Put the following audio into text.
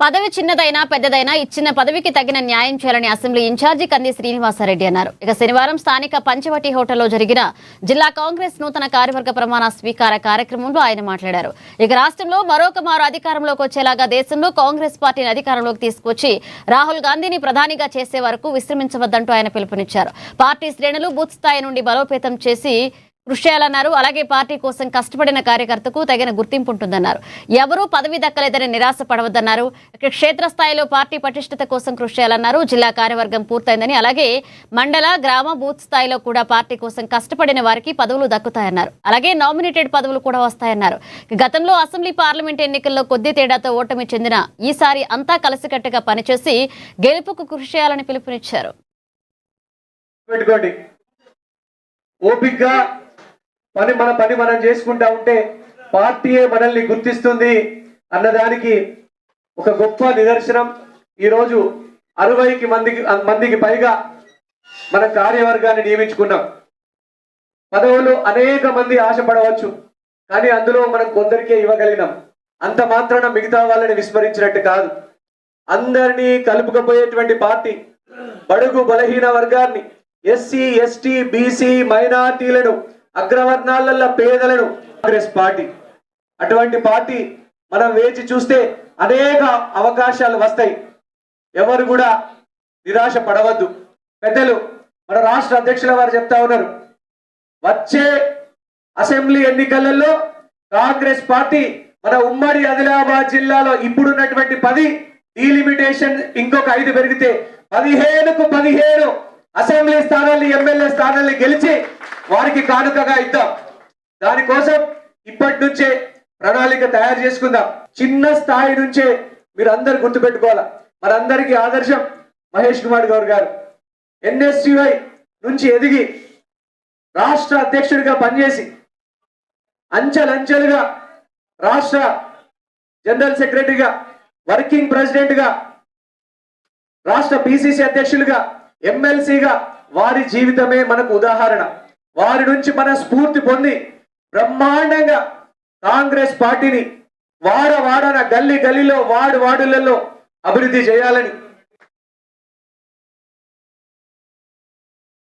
పదవి చిన్నదైనా పెద్దదైనా ఇచ్చిన పదవికి తగిన న్యాయం చేయాలని అసెంబ్లీ ఇన్ఛార్జి కంది శ్రీనివాసరెడ్డి అన్నారు. ఇక శనివారం స్థానిక పంచవటి హోటల్లో జరిగిన జిల్లా కాంగ్రెస్ నూతన కార్యవర్గ ప్రమాణ స్వీకార కార్యక్రమంలో ఆయన మాట్లాడారు. ఇక రాష్ట్రంలో మరొక మారు అధికారంలోకి వచ్చేలాగా దేశంలో కాంగ్రెస్ పార్టీని అధికారంలోకి తీసుకొచ్చి రాహుల్ గాంధీని ప్రధానిగా చేసే వరకు విశ్రమించవద్దంటూ ఆయన పిలుపునిచ్చారు. పార్టీ శ్రేణులు బూత్ స్థాయి నుండి బలోపేతం చేసి కృషి చేయాలన్నారు. అలాగే పార్టీ కోసం కష్టపడిన కార్యకర్తకు తగిన గుర్తింపు ఉంటుందన్నారు. ఎవరూ పదవి దక్కలేదని నిరాశ పడవద్దన్నారు. క్షేత్రస్థాయిలో పార్టీ పటిష్టత కోసం కృషి చేయాలన్నారు. జిల్లా కార్యవర్గం పూర్తయిందని, అలాగే మండల గ్రామ బూత్ స్థాయిలో కూడా పార్టీ కోసం కష్టపడిన వారికి పదవులు దక్కుతాయన్నారు. అలాగే నామినేటెడ్ పదవులు కూడా వస్తాయన్నారు. గతంలో అసెంబ్లీ పార్లమెంట్ ఎన్నికల్లో కొద్ది తేడాతో ఓటమి చెందిన ఈసారి అంతా కలిసికట్టుగా పనిచేసి గెలుపుకు కృషి చేయాలని పిలుపునిచ్చారు. మన పని మనం చేసుకుంటా ఉంటే పార్టీయే మనల్ని గుర్తిస్తుంది అన్నదానికి ఒక గొప్ప నిదర్శనం. ఈరోజు 60 మందికి పైగా మన కార్యవర్గాన్ని నియమించుకున్నాం. పదవులు అనేక మంది ఆశపడవచ్చు, కానీ అందులో మనం కొందరికే ఇవ్వగలిగినాం. అంత మాత్రాన మిగతా వాళ్ళని విస్మరించినట్టు కాదు. అందరినీ కలుపుకపోయేటువంటి పార్టీ, బడుగు బలహీన వర్గాన్ని, ఎస్సీ ఎస్టీ బీసీ మైనార్టీలను, అగ్రవర్ణాల పేదలను కాంగ్రెస్ పార్టీ. అటువంటి పార్టీ మనం వేచి చూస్తే అనేక అవకాశాలు వస్తాయి. ఎవరు కూడా నిరాశ పడవద్దు. పెద్దలు మన రాష్ట్ర అధ్యక్షుల వారు చెప్తా ఉన్నారు, వచ్చే అసెంబ్లీ ఎన్నికలలో కాంగ్రెస్ పార్టీ మన ఉమ్మడి ఆదిలాబాద్ జిల్లాలో ఇప్పుడున్నటువంటి 10 డీలిమిటేషన్ ఇంకొక 5 పెరిగితే 15కు 15 అసెంబ్లీ స్థానాల్ని, ఎమ్మెల్యే స్థానాల్ని గెలిచి వారికి కానుకగా ఇద్దాం. దానికోసం ఇప్పటి నుంచే ప్రణాళిక తయారు చేసుకుందాం. చిన్న స్థాయి నుంచే మీరు అందరు గుర్తుపెట్టుకోవాలా. మనందరికీ ఆదర్శం మహేష్ కుమార్ గౌడ్ గారు. NSUI నుంచి ఎదిగి రాష్ట్ర అధ్యక్షుడిగా పనిచేసి అంచెలంచెలుగా రాష్ట్ర జనరల్ సెక్రటరీగా, వర్కింగ్ ప్రెసిడెంట్గా, రాష్ట్ర PCC అధ్యక్షులుగా, ఎమ్మెల్సీగా వారి జీవితమే మనకు ఉదాహరణ. వారి నుంచి మన స్ఫూర్తి పొంది బ్రహ్మాండంగా కాంగ్రెస్ పార్టీని వాడన గల్లీ గల్లీలో వార్డులలో అభివృద్ధి చేయాలని